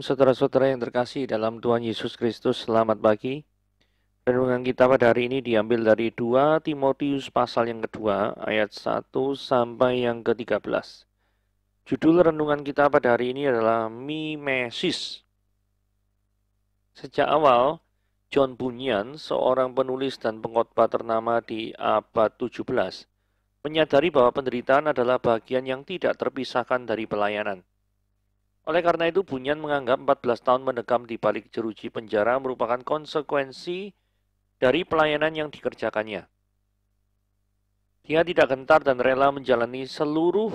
Saudara-saudara yang terkasih dalam Tuhan Yesus Kristus, selamat pagi. Renungan kita pada hari ini diambil dari 2 Timotius pasal yang kedua, ayat 1 sampai yang ke-13. Judul renungan kita pada hari ini adalah Mimesis. Sejak awal, John Bunyan, seorang penulis dan pengkhotbah ternama di abad 17, menyadari bahwa penderitaan adalah bagian yang tidak terpisahkan dari pelayanan. Oleh karena itu, Bunyan menganggap 14 tahun mendekam di balik jeruji penjara merupakan konsekuensi dari pelayanan yang dikerjakannya. Dia tidak gentar dan rela menjalani seluruh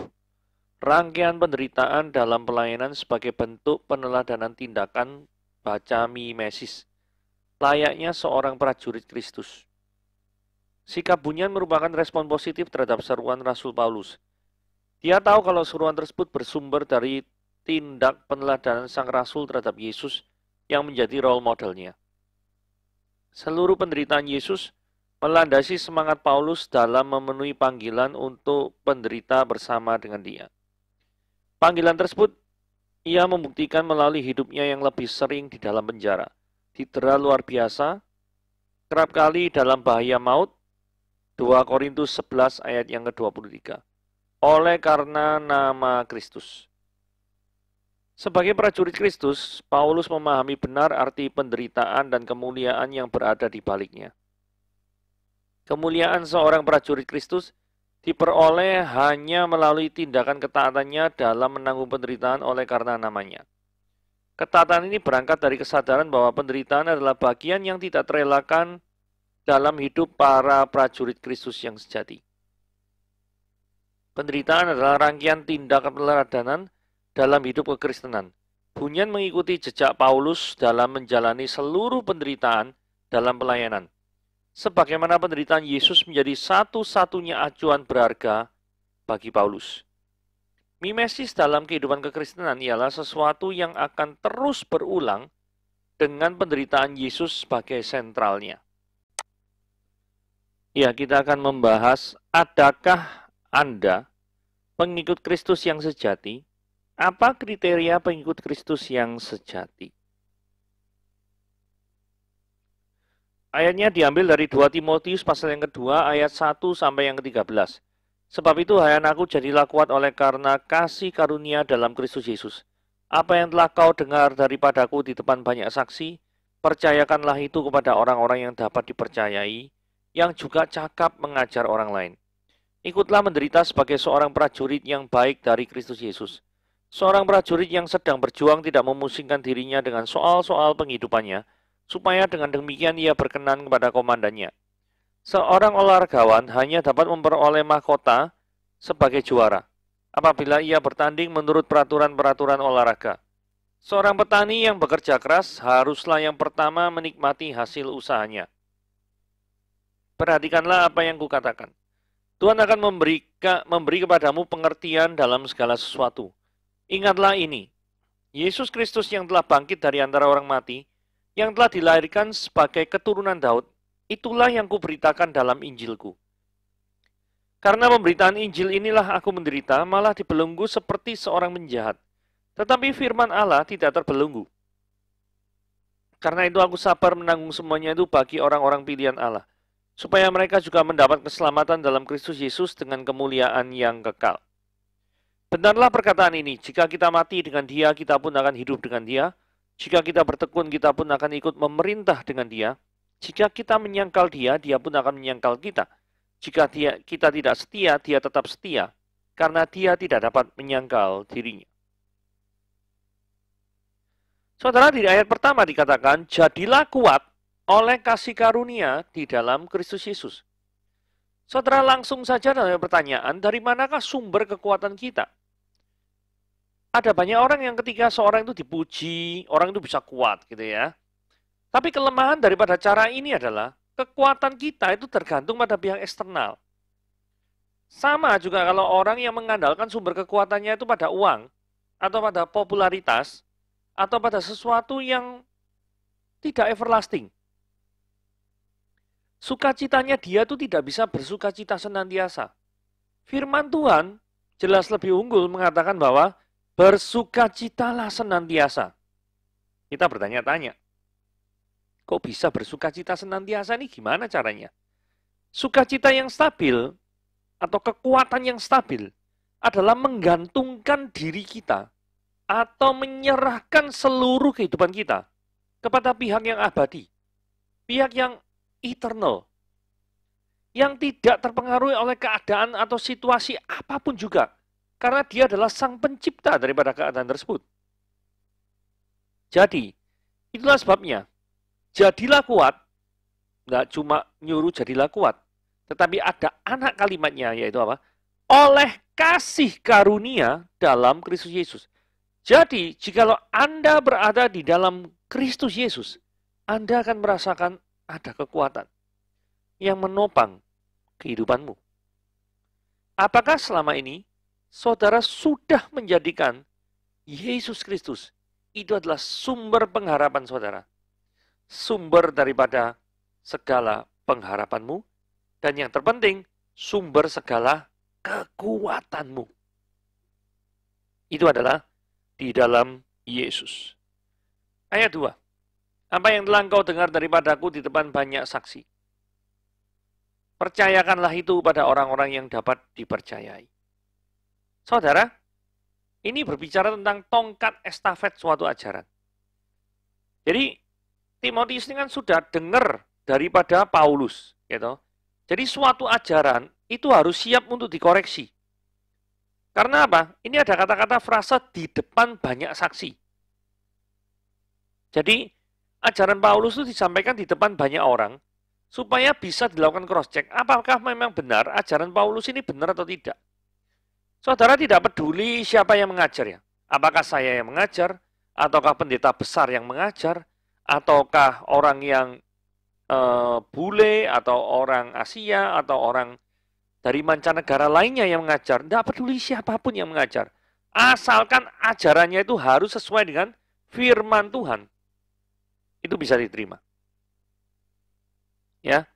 rangkaian penderitaan dalam pelayanan sebagai bentuk peneladanan tindakan baca mimesis, layaknya seorang prajurit Kristus. Sikap Bunyan merupakan respon positif terhadap seruan Rasul Paulus. Dia tahu kalau seruan tersebut bersumber dari tindak peneladanan sang rasul terhadap Yesus yang menjadi role modelnya. Seluruh penderitaan Yesus melandasi semangat Paulus dalam memenuhi panggilan untuk penderita bersama dengan dia. Panggilan tersebut ia membuktikan melalui hidupnya yang lebih sering di dalam penjara, didera luar biasa, kerap kali dalam bahaya maut, 2 Korintus 11 ayat yang ke-23, oleh karena nama Kristus. Sebagai prajurit Kristus, Paulus memahami benar arti penderitaan dan kemuliaan yang berada di baliknya. Kemuliaan seorang prajurit Kristus diperoleh hanya melalui tindakan ketaatannya dalam menanggung penderitaan oleh karena namanya. Ketaatan ini berangkat dari kesadaran bahwa penderitaan adalah bagian yang tidak terelakkan dalam hidup para prajurit Kristus yang sejati. Penderitaan adalah rangkaian tindakan peneladanan dalam hidup kekristenan. Bunyan mengikuti jejak Paulus dalam menjalani seluruh penderitaan dalam pelayanan. Sebagaimana penderitaan Yesus menjadi satu-satunya acuan berharga bagi Paulus. Mimesis dalam kehidupan kekristenan ialah sesuatu yang akan terus berulang dengan penderitaan Yesus sebagai sentralnya. Ya, kita akan membahas, adakah Anda pengikut Kristus yang sejati? Apa kriteria pengikut Kristus yang sejati? Ayatnya diambil dari 2 Timotius pasal yang kedua ayat 1 sampai yang ke-13. Sebab itu hai anakku, jadilah kuat oleh karena kasih karunia dalam Kristus Yesus. Apa yang telah kau dengar daripadaku di depan banyak saksi, percayakanlah itu kepada orang-orang yang dapat dipercayai, yang juga cakap mengajar orang lain. Ikutlah menderita sebagai seorang prajurit yang baik dari Kristus Yesus. Seorang prajurit yang sedang berjuang tidak memusingkan dirinya dengan soal-soal penghidupannya, supaya dengan demikian ia berkenan kepada komandannya. Seorang olahragawan hanya dapat memperoleh mahkota sebagai juara apabila ia bertanding menurut peraturan-peraturan olahraga. Seorang petani yang bekerja keras haruslah yang pertama menikmati hasil usahanya. Perhatikanlah apa yang kukatakan. Tuhan akan memberi kepadamu pengertian dalam segala sesuatu. Ingatlah ini, Yesus Kristus yang telah bangkit dari antara orang mati, yang telah dilahirkan sebagai keturunan Daud, itulah yang kuberitakan dalam Injilku. Karena pemberitaan Injil inilah aku menderita, malah dibelenggu seperti seorang penjahat. Tetapi firman Allah tidak terbelenggu. Karena itu aku sabar menanggung semuanya itu bagi orang-orang pilihan Allah, supaya mereka juga mendapat keselamatan dalam Kristus Yesus dengan kemuliaan yang kekal. Benarlah perkataan ini, jika kita mati dengan dia, kita pun akan hidup dengan dia. Jika kita bertekun, kita pun akan ikut memerintah dengan dia. Jika kita menyangkal dia, dia pun akan menyangkal kita. Jika kita tidak setia, dia tetap setia, karena dia tidak dapat menyangkal dirinya. Saudara, di ayat pertama dikatakan, jadilah kuat oleh kasih karunia di dalam Kristus Yesus. Saudara, langsung saja dalam pertanyaan, dari manakah sumber kekuatan kita? Ada banyak orang yang ketika seorang itu dipuji, orang itu bisa kuat gitu ya. Tapi kelemahan daripada cara ini adalah kekuatan kita itu tergantung pada pihak eksternal. Sama juga kalau orang yang mengandalkan sumber kekuatannya itu pada uang, atau pada popularitas, atau pada sesuatu yang tidak everlasting. Sukacitanya dia itu tidak bisa bersukacita senantiasa. Firman Tuhan jelas lebih unggul mengatakan bahwa bersukacitalah senantiasa. Kita bertanya-tanya, kok bisa bersukacita senantiasa nih? Gimana caranya? Sukacita yang stabil atau kekuatan yang stabil adalah menggantungkan diri kita atau menyerahkan seluruh kehidupan kita kepada pihak yang abadi, pihak yang eternal, yang tidak terpengaruhi oleh keadaan atau situasi apapun juga, karena dia adalah sang pencipta daripada keadaan tersebut. Jadi, itulah sebabnya, jadilah kuat, nggak cuma nyuruh jadilah kuat, tetapi ada anak kalimatnya, yaitu apa? Oleh kasih karunia dalam Kristus Yesus. Jadi, jikalau Anda berada di dalam Kristus Yesus, Anda akan merasakan ada kekuatan yang menopang kehidupanmu. Apakah selama ini saudara sudah menjadikan Yesus Kristus itu adalah sumber pengharapan saudara? Sumber daripada segala pengharapanmu, dan yang terpenting, sumber segala kekuatanmu. Itu adalah di dalam Yesus. Ayat 2. Apa yang telah engkau dengar daripadaku di depan banyak saksi, percayakanlah itu pada orang-orang yang dapat dipercayai. Saudara, ini berbicara tentang tongkat estafet suatu ajaran. Jadi, Timotius ini kan sudah dengar daripada Paulus, gitu. Jadi suatu ajaran itu harus siap untuk dikoreksi. Karena apa? Ini ada kata-kata frasa di depan banyak saksi. Jadi, ajaran Paulus itu disampaikan di depan banyak orang, supaya bisa dilakukan cross-check. Apakah memang benar ajaran Paulus ini benar atau tidak? Saudara tidak peduli siapa yang mengajar ya. Apakah saya yang mengajar, ataukah pendeta besar yang mengajar, ataukah orang yang bule, atau orang Asia, atau orang dari mancanegara lainnya yang mengajar. Tidak peduli siapapun yang mengajar. Asalkan ajarannya itu harus sesuai dengan firman Tuhan. Itu bisa diterima. Ya.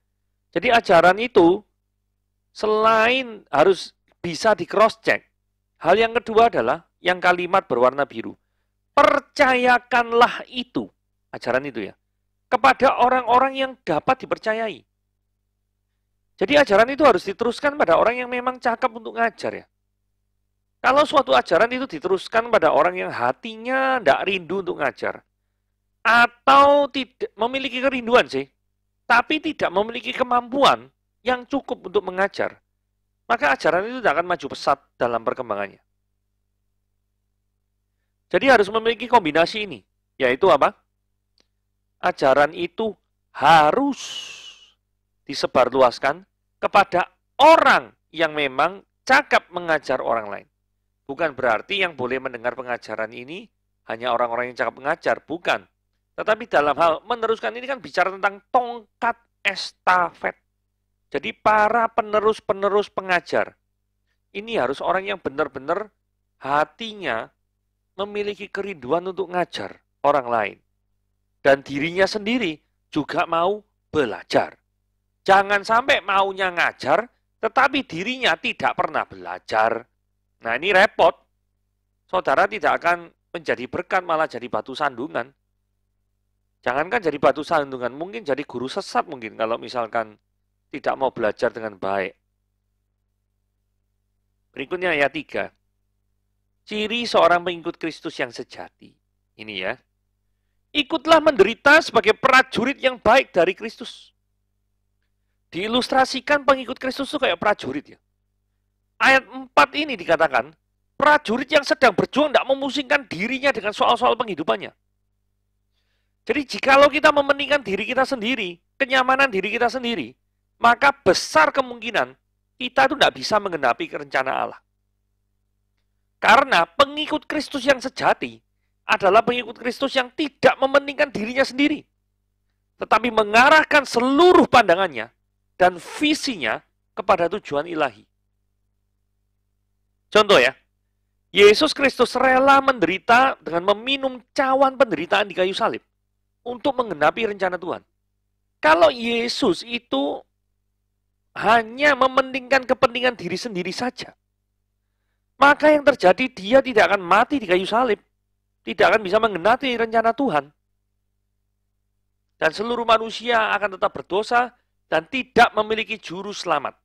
Jadi ajaran itu selain harus bisa di cross check, hal yang kedua adalah yang kalimat berwarna biru. Percayakanlah itu, ajaran itu ya, kepada orang-orang yang dapat dipercayai. Jadi ajaran itu harus diteruskan pada orang yang memang cakap untuk ngajar ya. Kalau suatu ajaran itu diteruskan pada orang yang hatinya tidak rindu untuk ngajar, atau tidak memiliki kerinduan sih, tapi tidak memiliki kemampuan yang cukup untuk mengajar, maka ajaran itu tidak akan maju pesat dalam perkembangannya. Jadi harus memiliki kombinasi ini, yaitu apa? Ajaran itu harus disebarluaskan kepada orang yang memang cakap mengajar orang lain. Bukan berarti yang boleh mendengar pengajaran ini hanya orang-orang yang cakap mengajar, bukan. Tetapi dalam hal meneruskan ini kan bicara tentang tongkat estafet. Jadi para penerus-penerus pengajar, ini harus orang yang benar-benar hatinya memiliki kerinduan untuk ngajar orang lain. Dan dirinya sendiri juga mau belajar. Jangan sampai maunya ngajar, tetapi dirinya tidak pernah belajar. Nah ini repot. Saudara tidak akan menjadi berkat, malah jadi batu sandungan. Jangankan jadi batu sandungan, mungkin jadi guru sesat mungkin kalau misalkan tidak mau belajar dengan baik. Berikutnya ayat 3. Ciri seorang pengikut Kristus yang sejati. Ini ya. Ikutlah menderita sebagai prajurit yang baik dari Kristus. Diilustrasikan pengikut Kristus itu kayak prajurit ya. Ayat 4 ini dikatakan, prajurit yang sedang berjuang tidak memusingkan dirinya dengan soal-soal penghidupannya. Jadi jikalau kita mementingkan diri kita sendiri, kenyamanan diri kita sendiri, maka besar kemungkinan kita itu tidak bisa menggenapi rencana Allah. Karena pengikut Kristus yang sejati adalah pengikut Kristus yang tidak mementingkan dirinya sendiri, tetapi mengarahkan seluruh pandangannya dan visinya kepada tujuan ilahi. Contoh ya, Yesus Kristus rela menderita dengan meminum cawan penderitaan di kayu salib untuk menggenapi rencana Tuhan. Kalau Yesus itu hanya mementingkan kepentingan diri sendiri saja, maka yang terjadi dia tidak akan mati di kayu salib, tidak akan bisa menggenapi rencana Tuhan. Dan seluruh manusia akan tetap berdosa dan tidak memiliki juru selamat.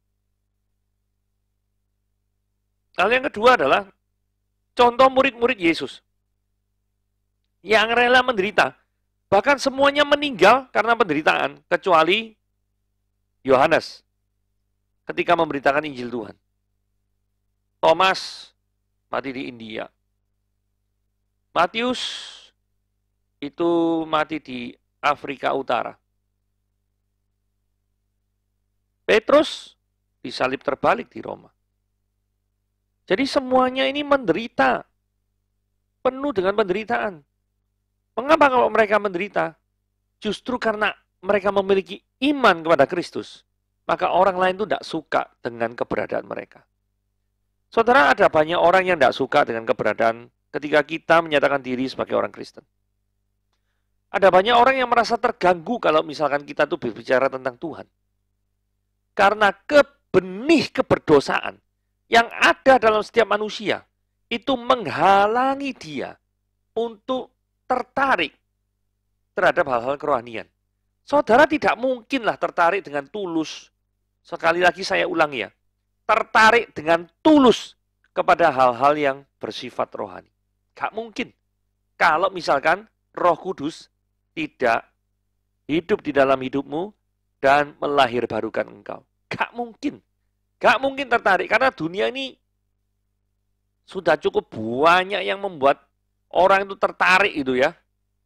Hal yang kedua adalah contoh murid-murid Yesus yang rela menderita. Bahkan semuanya meninggal karena penderitaan, kecuali Yohanes ketika memberitakan Injil Tuhan. Thomas mati di India. Matius itu mati di Afrika Utara. Petrus disalib terbalik di Roma. Jadi semuanya ini menderita, penuh dengan penderitaan. Mengapa kalau mereka menderita? Justru karena mereka memiliki iman kepada Kristus, maka orang lain itu tidak suka dengan keberadaan mereka. Saudara, ada banyak orang yang tidak suka dengan keberadaan ketika kita menyatakan diri sebagai orang Kristen. Ada banyak orang yang merasa terganggu kalau misalkan kita tuh berbicara tentang Tuhan. Karena benih keberdosaan yang ada dalam setiap manusia itu menghalangi dia untuk tertarik terhadap hal-hal kerohanian. Saudara tidak mungkinlah tertarik dengan tulus. Sekali lagi saya ulangi ya. Tertarik dengan tulus kepada hal-hal yang bersifat rohani. Gak mungkin. Kalau misalkan Roh Kudus tidak hidup di dalam hidupmu dan melahirbarukan engkau. Gak mungkin. Gak mungkin tertarik. Karena dunia ini sudah cukup banyak yang membuat orang itu tertarik itu ya.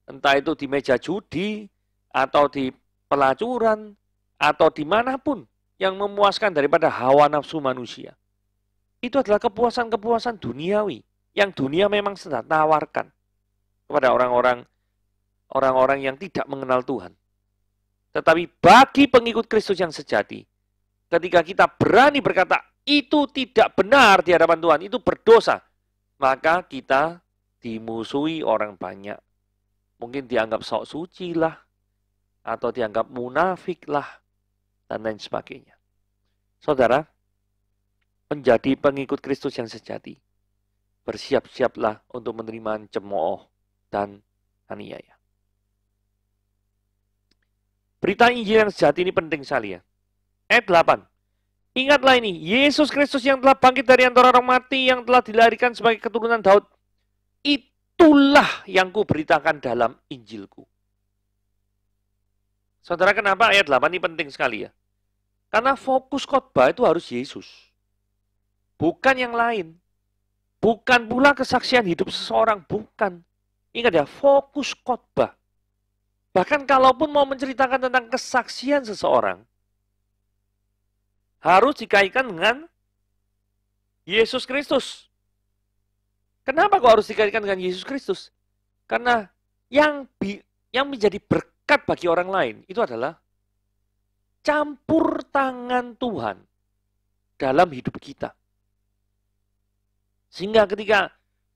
Entah itu di meja judi, atau di pelacuran, atau dimanapun yang memuaskan daripada hawa nafsu manusia. Itu adalah kepuasan-kepuasan duniawi yang dunia memang sedang tawarkan kepada orang-orang yang tidak mengenal Tuhan. Tetapi bagi pengikut Kristus yang sejati, ketika kita berani berkata, itu tidak benar di hadapan Tuhan, itu berdosa, maka kita dimusuhi orang banyak. Mungkin dianggap sok suci lah, atau dianggap munafik lah, dan lain sebagainya. Saudara, menjadi pengikut Kristus yang sejati, bersiap-siaplah untuk menerima cemooh dan aniaya. Berita Injil yang sejati ini penting sekali ya. Ayat 8. Ingatlah ini, Yesus Kristus yang telah bangkit dari antara orang mati, yang telah dilahirkan sebagai keturunan Daud. Itulah yang kuberitakan dalam Injilku. Saudara, kenapa ayat 8 ini penting sekali ya? Karena fokus khotbah itu harus Yesus. Bukan yang lain. Bukan pula kesaksian hidup seseorang. Bukan. Ingat ya, fokus khotbah. Bahkan kalaupun mau menceritakan tentang kesaksian seseorang, harus dikaitkan dengan Yesus Kristus. Kenapa kok harus dikaitkan dengan Yesus Kristus? Karena yang menjadi berkat bagi orang lain itu adalah campur tangan Tuhan dalam hidup kita. Sehingga ketika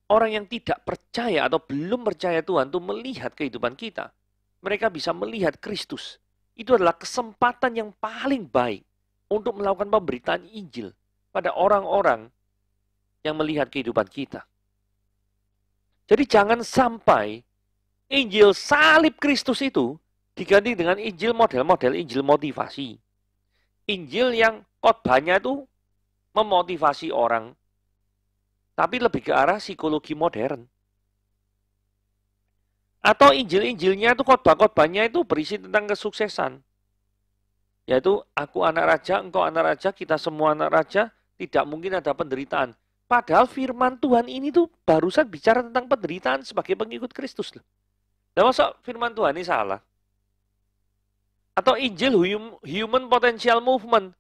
orang yang tidak percaya atau belum percaya Tuhan itu melihat kehidupan kita, mereka bisa melihat Kristus. Itu adalah kesempatan yang paling baik untuk melakukan pemberitaan Injil pada orang-orang yang melihat kehidupan kita. Jadi jangan sampai Injil salib Kristus itu diganti dengan Injil model-model Injil motivasi. Injil yang khotbahnya itu memotivasi orang, tapi lebih ke arah psikologi modern. Atau Injil-Injilnya itu khotbah-khotbahnya itu berisi tentang kesuksesan. Yaitu aku anak raja, engkau anak raja, kita semua anak raja, tidak mungkin ada penderitaan. Padahal firman Tuhan ini tuh barusan bicara tentang penderitaan sebagai pengikut Kristus. Nah, masa firman Tuhan ini salah? Atau Injil Human Potential Movement.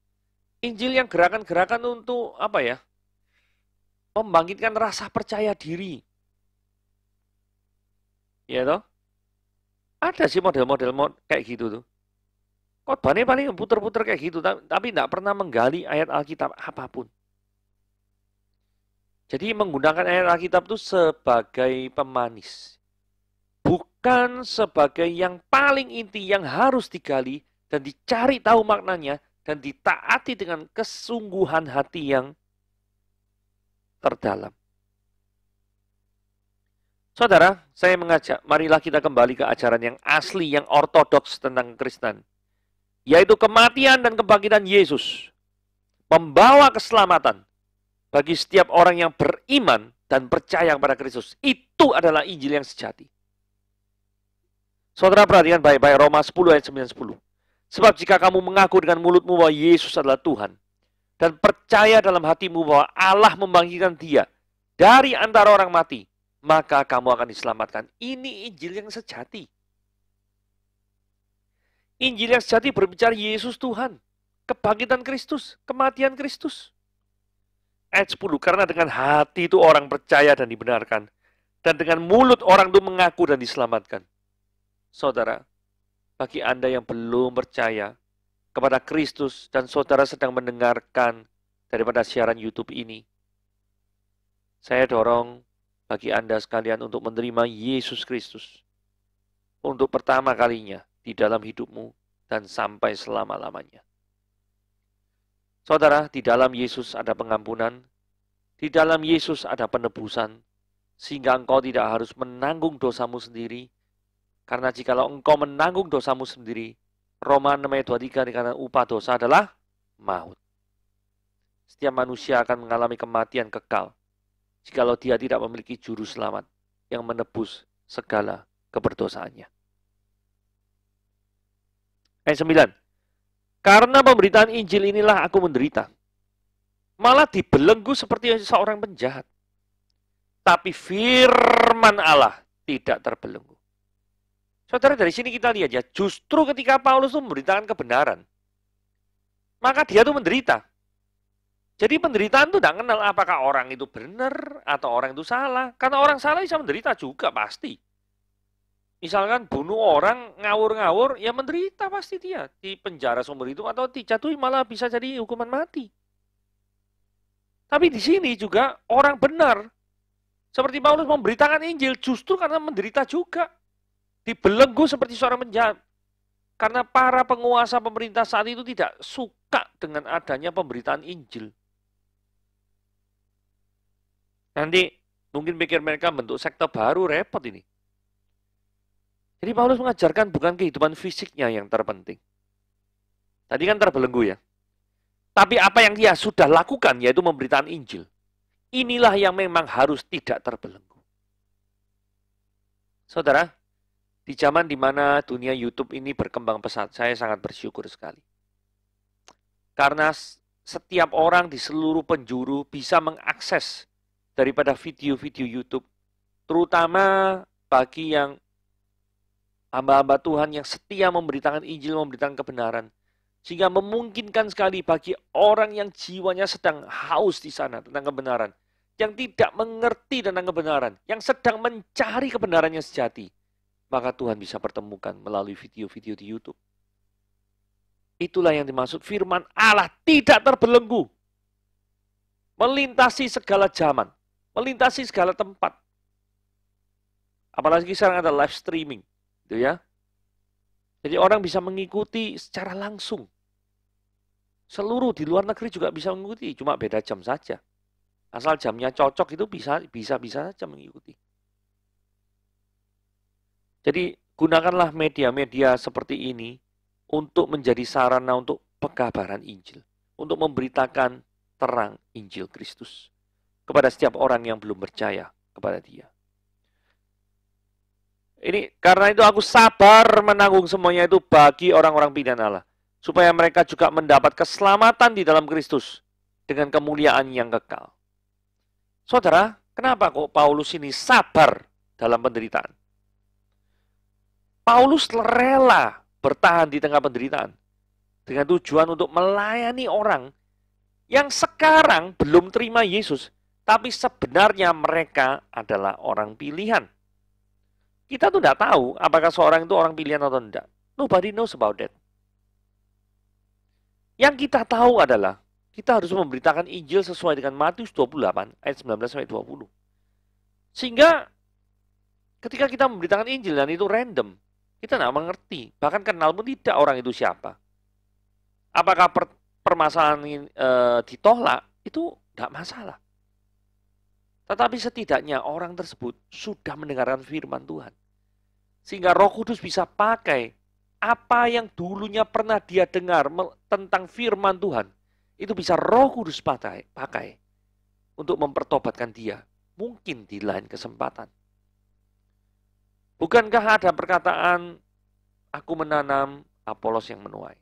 Injil yang gerakan-gerakan untuk apa ya? Membangkitkan rasa percaya diri. Ya toh? Ada sih model-model kayak gitu tuh. Khotbahnya paling puter-puter kayak gitu, tapi tidak pernah menggali ayat Alkitab apapun. Jadi menggunakan ayat Alkitab itu sebagai pemanis. Bukan sebagai yang paling inti yang harus digali dan dicari tahu maknanya dan ditaati dengan kesungguhan hati yang terdalam. Saudara, saya mengajak, marilah kita kembali ke ajaran yang asli, yang ortodoks tentang Kristen, yaitu kematian dan kebangkitan Yesus, membawa keselamatan bagi setiap orang yang beriman dan percaya kepada Kristus. Itu adalah Injil yang sejati. Saudara perhatikan baik-baik Roma 10 ayat 9-10. Sebab jika kamu mengaku dengan mulutmu bahwa Yesus adalah Tuhan, dan percaya dalam hatimu bahwa Allah membangkitkan dia dari antara orang mati, maka kamu akan diselamatkan. Ini Injil yang sejati. Injil yang sejati berbicara Yesus Tuhan, kebangkitan Kristus, kematian Kristus. Ayat 10, karena dengan hati itu orang percaya dan dibenarkan, dan dengan mulut orang itu mengaku dan diselamatkan. Saudara, bagi Anda yang belum percaya kepada Kristus dan saudara sedang mendengarkan daripada siaran YouTube ini, saya dorong bagi Anda sekalian untuk menerima Yesus Kristus untuk pertama kalinya di dalam hidupmu dan sampai selama-lamanya. Saudara, di dalam Yesus ada pengampunan, di dalam Yesus ada penebusan, sehingga engkau tidak harus menanggung dosamu sendiri, karena jikalau engkau menanggung dosamu sendiri, Roma 6 ayat 23 dikatakan upah dosa adalah maut. Setiap manusia akan mengalami kematian kekal, jikalau dia tidak memiliki juru selamat yang menebus segala keberdosaannya. Ayat 9. Karena pemberitaan Injil inilah aku menderita. Malah dibelenggu seperti seorang penjahat. Tapi firman Allah tidak terbelenggu. Saudara, dari sini kita lihat ya, justru ketika Paulus itu memberitakan kebenaran, maka dia itu menderita. Jadi penderitaan itu tidak kenal apakah orang itu benar atau orang itu salah. Karena orang salah bisa menderita juga pasti. Misalkan bunuh orang, ngawur-ngawur, ya menderita pasti dia. Di penjara seumur hidup atau dijatuhi malah bisa jadi hukuman mati. Tapi di sini juga orang benar. Seperti Paulus memberitakan Injil justru karena menderita juga. Dibelenggu seperti seorang penjahat. Karena para penguasa pemerintah saat itu tidak suka dengan adanya pemberitaan Injil. Nanti mungkin pikir mereka bentuk sekte baru, repot ini. Jadi Paulus mengajarkan bukan kehidupan fisiknya yang terpenting. Tadi kan terbelenggu ya. Tapi apa yang dia sudah lakukan yaitu memberitakan Injil. Inilah yang memang harus tidak terbelenggu. Saudara, di zaman di mana dunia YouTube ini berkembang pesat, saya sangat bersyukur sekali. Karena setiap orang di seluruh penjuru bisa mengakses daripada video-video YouTube, terutama bagi yang hamba-hamba Tuhan yang setia memberitakan Injil, memberitakan kebenaran. Sehingga memungkinkan sekali bagi orang yang jiwanya sedang haus di sana tentang kebenaran. Yang tidak mengerti tentang kebenaran. Yang sedang mencari kebenaran yang sejati. Maka Tuhan bisa pertemukan melalui video-video di YouTube. Itulah yang dimaksud firman Allah tidak terbelenggu. Melintasi segala zaman. Melintasi segala tempat. Apalagi sekarang ada live streaming. Gitu ya. Jadi orang bisa mengikuti secara langsung. Seluruh di luar negeri juga bisa mengikuti, cuma beda jam saja. Asal jamnya cocok itu bisa saja mengikuti. Jadi gunakanlah media-media seperti ini untuk menjadi sarana untuk pekabaran Injil, untuk memberitakan terang Injil Kristus kepada setiap orang yang belum percaya kepada Dia. Ini karena itu aku sabar menanggung semuanya itu bagi orang-orang pilihan Allah, supaya mereka juga mendapat keselamatan di dalam Kristus dengan kemuliaan yang kekal. Saudara, kenapa kok Paulus ini sabar dalam penderitaan? Paulus rela bertahan di tengah penderitaan dengan tujuan untuk melayani orang yang sekarang belum terima Yesus, tapi sebenarnya mereka adalah orang pilihan. Kita tuh tidak tahu apakah seorang itu orang pilihan atau tidak. Nobody knows about that. Yang kita tahu adalah kita harus memberitakan Injil sesuai dengan Matius 28 ayat 19-20. Sehingga ketika kita memberitakan Injil dan itu random, kita tidak mengerti. Bahkan kenal pun tidak orang itu siapa. Apakah permasalahan ditolak, itu tidak masalah. Tetapi setidaknya orang tersebut sudah mendengarkan firman Tuhan. Sehingga Roh Kudus bisa pakai apa yang dulunya pernah dia dengar tentang firman Tuhan. Itu bisa Roh Kudus pakai untuk mempertobatkan dia. Mungkin di lain kesempatan. Bukankah ada perkataan, aku menanam, Apolos yang menuai.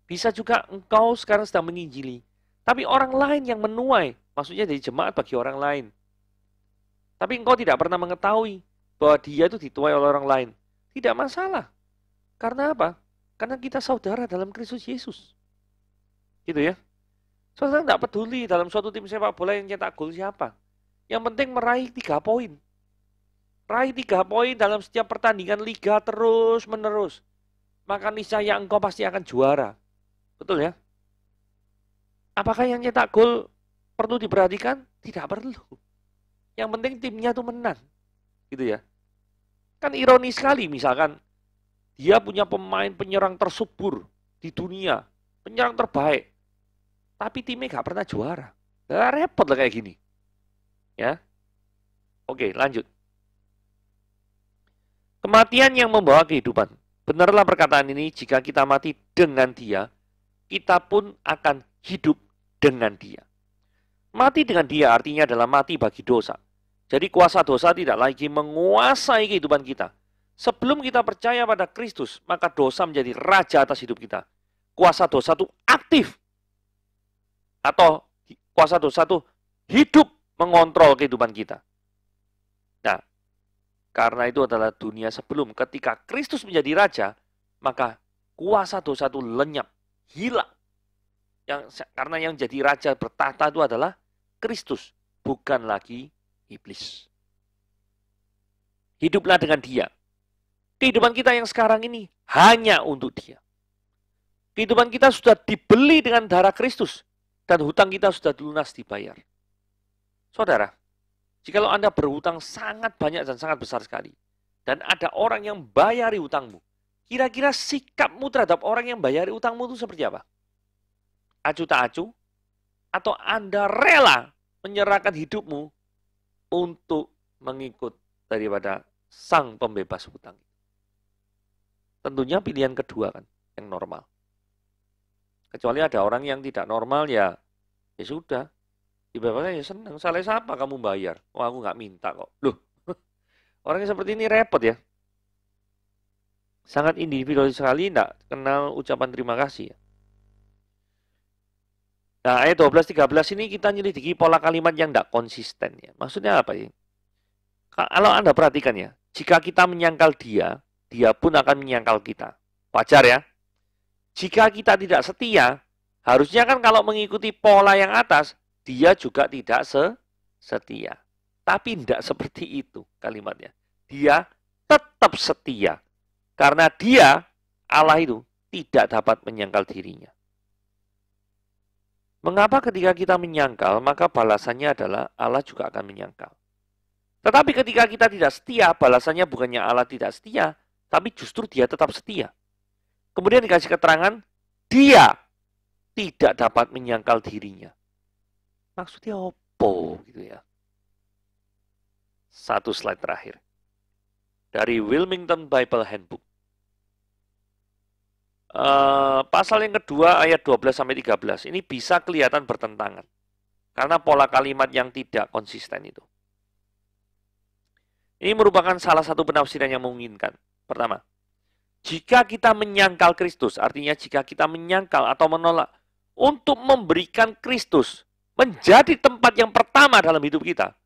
Bisa juga engkau sekarang sedang menginjili. Tapi orang lain yang menuai, maksudnya dari jemaat bagi orang lain. Tapi engkau tidak pernah mengetahui bahwa dia itu dituai oleh orang lain. Tidak masalah. Karena apa? Karena kita saudara dalam Kristus Yesus. Gitu ya. Saudara tidak peduli dalam suatu tim sepak bola yang cetak gol siapa. Yang penting meraih 3 poin. Raih 3 poin dalam setiap pertandingan liga terus menerus. Maka niscaya engkau pasti akan juara. Betul ya? Apakah yang cetak gol perlu diperhatikan? Tidak perlu. Yang penting timnya itu menang. Gitu ya. Kan ironis sekali misalkan dia punya pemain penyerang tersubur di dunia. Penyerang terbaik. Tapi timnya gak pernah juara. Nah, repot lah kayak gini. Ya. Oke, lanjut. Kematian yang membawa kehidupan. Benarlah perkataan ini, jika kita mati dengan dia, kita pun akan hidup dengan dia. Mati dengan dia artinya adalah mati bagi dosa. Jadi kuasa dosa tidak lagi menguasai kehidupan kita. Sebelum kita percaya pada Kristus, maka dosa menjadi raja atas hidup kita. Kuasa dosa itu aktif. Atau kuasa dosa itu hidup mengontrol kehidupan kita. Nah, karena itu adalah dunia sebelum. Ketika Kristus menjadi raja, maka kuasa dosa itu lenyap, hilang. Karena yang jadi raja bertahta itu adalah Kristus, bukan lagi iblis. Hiduplah dengan dia. Kehidupan kita yang sekarang ini hanya untuk dia. Kehidupan kita sudah dibeli dengan darah Kristus. Dan hutang kita sudah lunas dibayar. Saudara, jikalau Anda berhutang sangat banyak dan sangat besar sekali, dan ada orang yang bayari hutangmu, kira-kira sikapmu terhadap orang yang bayari hutangmu itu seperti apa? Acuh tak acuh? Atau Anda rela menyerahkan hidupmu untuk mengikut daripada sang pembebas hutang? Tentunya pilihan kedua kan, yang normal. Kecuali ada orang yang tidak normal, ya sudah. Dibebaskan ya senang. Salah siapa kamu bayar? Oh, aku nggak minta kok. Loh, orang yang seperti ini repot ya. Sangat individualis sekali, tidak kenal ucapan terima kasih ya. Nah, ayat 12-13 ini kita nyelidiki pola kalimat yang tidak konsisten ya. Maksudnya apa ya? Kalau Anda perhatikan ya, jika kita menyangkal dia, dia pun akan menyangkal kita. Wajar ya? Jika kita tidak setia, harusnya kan kalau mengikuti pola yang atas, dia juga tidak setia. Tapi tidak seperti itu kalimatnya. Dia tetap setia. Karena dia, Allah itu, tidak dapat menyangkal dirinya. Mengapa ketika kita menyangkal, maka balasannya adalah Allah juga akan menyangkal. Tetapi ketika kita tidak setia, balasannya bukannya Allah tidak setia, tapi justru dia tetap setia. Kemudian dikasih keterangan, dia tidak dapat menyangkal dirinya. Maksudnya apa gitu ya? Satu slide terakhir. Dari Wilmington Bible Handbook. Pasal yang kedua ayat 12-13 ini bisa kelihatan bertentangan karena pola kalimat yang tidak konsisten itu. Ini merupakan salah satu penafsiran yang memungkinkan. Pertama, jika kita menyangkal Kristus, artinya jika kita menyangkal atau menolak untuk memberikan Kristus menjadi tempat yang pertama dalam hidup kita,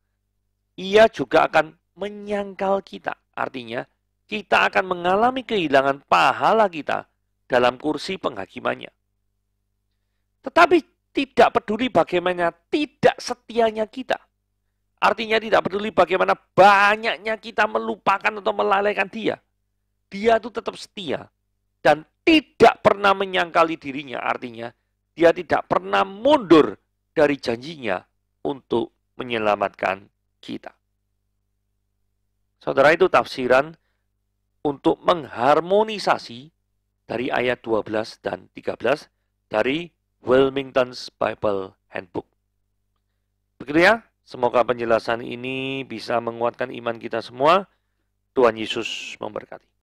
ia juga akan menyangkal kita. Artinya, kita akan mengalami kehilangan pahala kita dalam kursi penghakimannya. Tetapi tidak peduli bagaimana tidak setianya kita. Artinya tidak peduli bagaimana banyaknya kita melupakan atau melalaikan dia. Dia itu tetap setia dan tidak pernah menyangkali dirinya. Artinya dia tidak pernah mundur dari janjinya untuk menyelamatkan kita. Saudara, itu tafsiran untuk mengharmonisasi dari ayat 12 dan 13 dari Wilmington's Bible Handbook. Begitu ya, Semoga penjelasan ini bisa menguatkan iman kita semua. Tuhan Yesus memberkati.